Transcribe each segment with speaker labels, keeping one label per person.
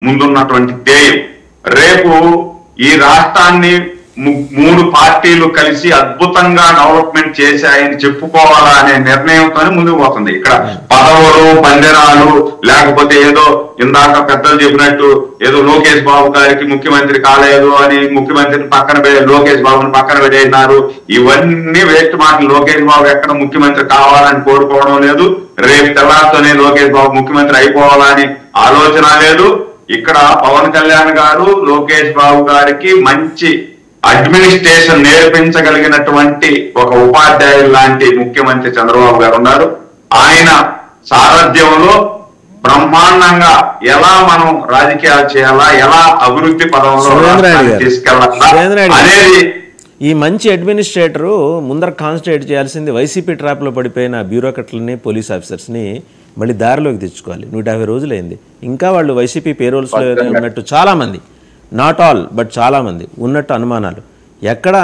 Speaker 1: ముందున్నటువంటి ధ్యేయం. రేపు ఈ రాష్ట్రాన్ని 3 పార్టీలు కలిసి అద్భుతంగా డెవలప్మెంట్ చేశాయని చెప్పుకోవాలా అనే నిర్ణయంతోనే ముందుకు పోతుంది. ఇక్కడ పదవులు పందిరాలు లేకపోతే ఏదో ఇందాక పెద్దలు చెప్పినట్టు ఏదో లోకేష్ బాబు గారికి ముఖ్యమంత్రి కాలేదు అని ముఖ్యమంత్రిని లోకేష్ బాబుని పక్కన పెట్టేసినారు. ఇవన్నీ వేస్ట్ మాటలు. లోకేష్ బాబు ఎక్కడ ముఖ్యమంత్రి కావాలని కోరుకోవడం లేదు. రేపు తెల్లారితోనే లోకేష్ బాబు ముఖ్యమంత్రి అయిపోవాలని ఆలోచన లేదు. ఇక్కడ పవన్ కళ్యాణ్ గారు లోకేష్ బాబు గారికి మంచి అడ్మినిస్ట్రేషన్ నేర్పించగలిగినటువంటి ఒక ఉపాధ్యాయులు లాంటి ముఖ్యమంత్రి చంద్రబాబు గారు ఉన్నారు. ఆయన సారథ్యంలో బ్రహ్మాండంగా ఎలా మనం రాజకీయాలు చేయాలా, ఎలా అభివృద్ధి పదంలో తీసుకెళ్లాలా అనేది
Speaker 2: ఈ మంచి అడ్మినిస్ట్రేటరు ముందర కాన్సన్ట్రేట్ చేయాల్సింది వైసీపీ ట్రాప్లో పడిపోయిన బ్యూరోక్రాట్లని పోలీస్ ఆఫీసర్స్ని మళ్ళీ దారిలోకి తెచ్చుకోవాలి. 150 రోజులైంది. ఇంకా వాళ్ళు వైసీపీ పేరోల్స్లో ఉన్నట్టు చాలామంది, నాట్ ఆల్ బట్ చాలామంది ఉన్నట్టు అనుమానాలు. ఎక్కడ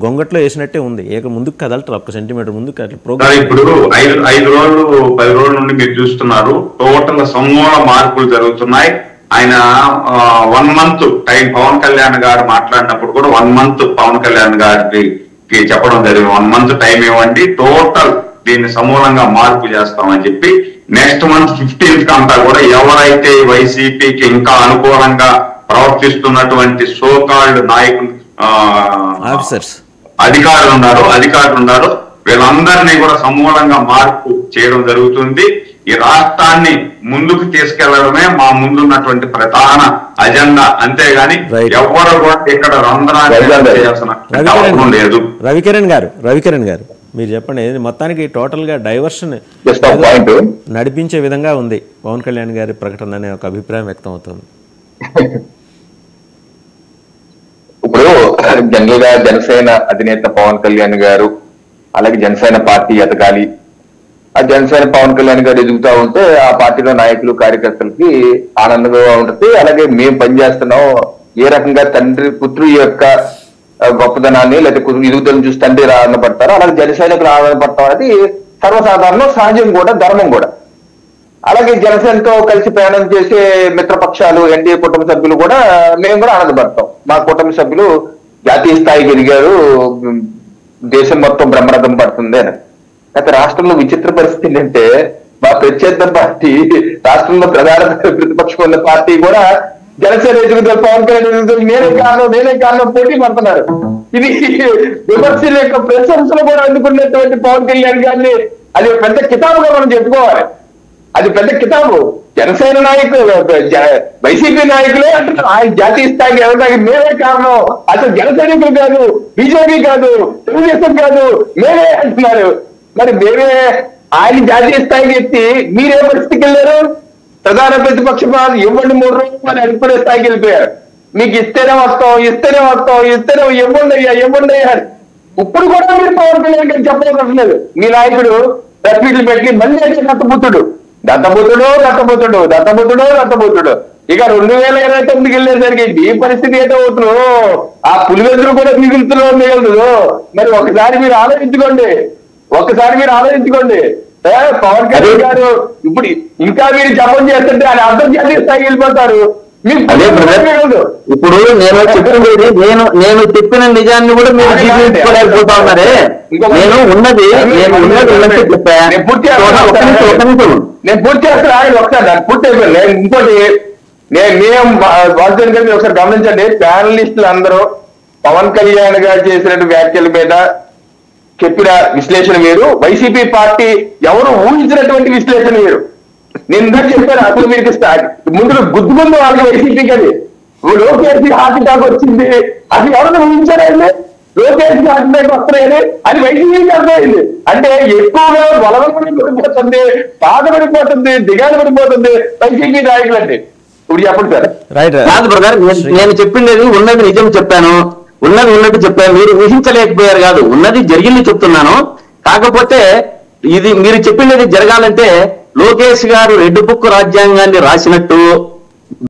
Speaker 2: గొంగట్లో వేసినట్టే ఉంది. ముందుకు కదలటం 1 సెంటీమీటర్ ముందుకు
Speaker 1: ప్రోగ్రామ్. ఇప్పుడు 5 రోజులు 10 రోజుల నుండి మీరు చూస్తున్నారు, టోటల్ సమూల మార్పులు జరుగుతున్నాయి. ఆయన 1 మంత్ టైం పవన్ కళ్యాణ్ గారు మాట్లాడినప్పుడు కూడా 1 మంత్ పవన్ కళ్యాణ్ గారికి చెప్పడం జరిగింది. 1 మంత్ టైం ఇవ్వండి, టోటల్ దీన్ని సమూలంగా మార్పు చేస్తామని చెప్పి నెక్స్ట్ మంత్ 15th అంతా కూడా ఎవరైతే వైసీపీకి ఇంకా అనుకూలంగా ప్రవర్తిస్తున్నటువంటి సోకాల్డ్ నాయకులు అధికారులు ఉన్నారు వీళ్ళందరినీ కూడా సమూలంగా మార్పు చేయడం జరుగుతుంది. ఈ రాష్ట్రాన్ని ముందుకు తీసుకెళ్లడమే మా ముందున్నటువంటి ప్రధాన అజెండా. అంతేగాని ఎవరు కూడా ఇక్కడ రంధ్రాలు లేదు.
Speaker 2: రవికిరణ్ గారు మీరు చెప్పండి. మొత్తానికి టోటల్ గా డైవర్షన్ నడిపించే విధంగా ఉంది పవన్ కళ్యాణ్ గారి ప్రకటన అనే ఒక అభిప్రాయం వ్యక్తం అవుతుంది.
Speaker 3: ఇప్పుడు జనరల్ గా జనసేన అధినేత పవన్ కళ్యాణ్ గారు అలాగే జనసేన పార్టీ ఎదగాలి, ఆ జనసేన పవన్ కళ్యాణ్ గారు ఎదుగుతా ఉంటే ఆ పార్టీలో నాయకులు కార్యకర్తలకి ఆనందంగా ఉంటుంది. అలాగే మేము పనిచేస్తున్నాం, ఏ రకంగా తండ్రి పుత్రుడి యొక్క గొప్పదనాన్ని లేదా ఎదుగుదలను చూసి తండ్రి ఆనందపడతారు, అలాగే జన సైనికులు ఆనందపడతాం అనేది సర్వసాధారణం, సహజం కూడా, ధర్మం కూడా. అలాగే జనసేనతో కలిసి ప్రయాణం చేసే మిత్రపక్షాలు ఎన్డీఏ కుటుంబ సభ్యులు కూడా మేము కూడా ఆనందపడతాం. మా కుటుంబ సభ్యులు జాతీయ స్థాయికి ఎదిగారు, దేశం మొత్తం బ్రహ్మరథం పడుతుంది అని. అయితే రాష్ట్రంలో విచిత్ర పరిస్థితి ఏంటంటే మా ప్రత్యర్థి పార్టీ, రాష్ట్రంలో ప్రధాన ప్రతిపక్షం ఉన్న పార్టీ కూడా జనసేన ఎదుగుదల పవన్ కళ్యాణ్ నేనే కారణం పోటీ పడుతున్నారు. ఇది విమర్శల యొక్క ప్రశంసలు కూడా అందుకున్నటువంటి పవన్ కళ్యాణ్ గారిని అది పెద్ద కితాబుగా మనం చెప్పుకోవాలి. అది పెద్ద కితాబు. జనసేన నాయకులు, వైసీపీ నాయకులే అంటున్నారు ఆయన జాతీయ స్థాయికి ఎదగడానికి మేమే కారణం, అసలు జనసైనికులు కాదు, బీజేపీ కాదు, తెలుగుదేశం కాదు, మేమే అంటున్నారు. మరి మేమే ఆయన జాతీయ స్థాయికి ఎత్తి మీరే పరిస్థితికి వెళ్ళారు? ప్రధాన ప్రతిపక్ష పార్టీ ఇవ్వండి 3 రోజులు అని అనుకునే స్థాయికి వెళ్ళిపోయారు. మీకు ఇస్తేనే వస్తాం ఇవ్వండి అయ్యా. ఇప్పుడు కూడా మీరు పవన్ కళ్యాణ్ గారు చెప్పలేదు. మీ నాయకుడు ప్రెస్ మీట్లు పెట్టి మళ్ళీ అయితే దత్తపుత్రుడు. ఇక 2029కి వెళ్ళేసరికి ఈ పరిస్థితి ఏదో అవుతుందో ఆ పులివెందులు కూడా మిగులుతుందో మరి ఒకసారి మీరు ఆలోచించుకోండి. పవన్ కళ్యాణ్ గారు ఇప్పుడు ఇంకా మీరు జపం చేస్తుంటే ఆయన అంతర్జాతీయ స్థాయికి వెళ్ళిపోతారు.
Speaker 4: ఇప్పుడు నేను చెప్పిన నిజాన్ని కూడా మీరు జీవించుకోలేకపోతా ఉన్నారే. నేను ఉన్నది
Speaker 3: నేను పూర్తి చేస్తాను. ఆయన ఒకసారి పూర్తి అయిపోయింది. ఇంకోటి మేము ఒకసారి గమనించండి, ప్యానలిస్టులు అందరూ పవన్ కళ్యాణ్ గారు చేసినట్టు వ్యాఖ్యల మీద చెప్పిన విశ్లేషణ వేరు, వైసీపీ పార్టీ ఎవరు ఊహించినటువంటి విశ్లేషణ వేరు. నేను ఇందాక చెప్పాను, అసలు మీకు ముందు గుద్దుకుంది వాళ్ళకి వైసీపీకి. అది లోకేష్ హార్ట్ అటాక్ వచ్చింది, అది ఎవరు ఊహించారండి? లోకేష్ హార్ట్ అటాక్ వస్తున్నాయని అది వైసీపీకి అర్థమైంది. అంటే ఎక్కువగా బలపడిపోతుంది, బాధపడిపోతుంది, దిగాలు పడిపోతుంది వైసీపీ నాయకులు అంటే. ఇప్పుడు చెప్పండి సార్.
Speaker 4: కాదు బ్రదర్, నేను చెప్పింది ఉన్నది నిజం చెప్పాను, ఉన్నట్టు చెప్పాను. మీరు ఊహించలేకపోయారు కాదు, ఉన్నది జరిగింది చెప్తున్నాను. కాకపోతే ఇది మీరు చెప్పింది జరగాలంటే లోకేష్ గారు రెడ్ బుక్ రాజ్యాంగాన్ని రాసినట్టు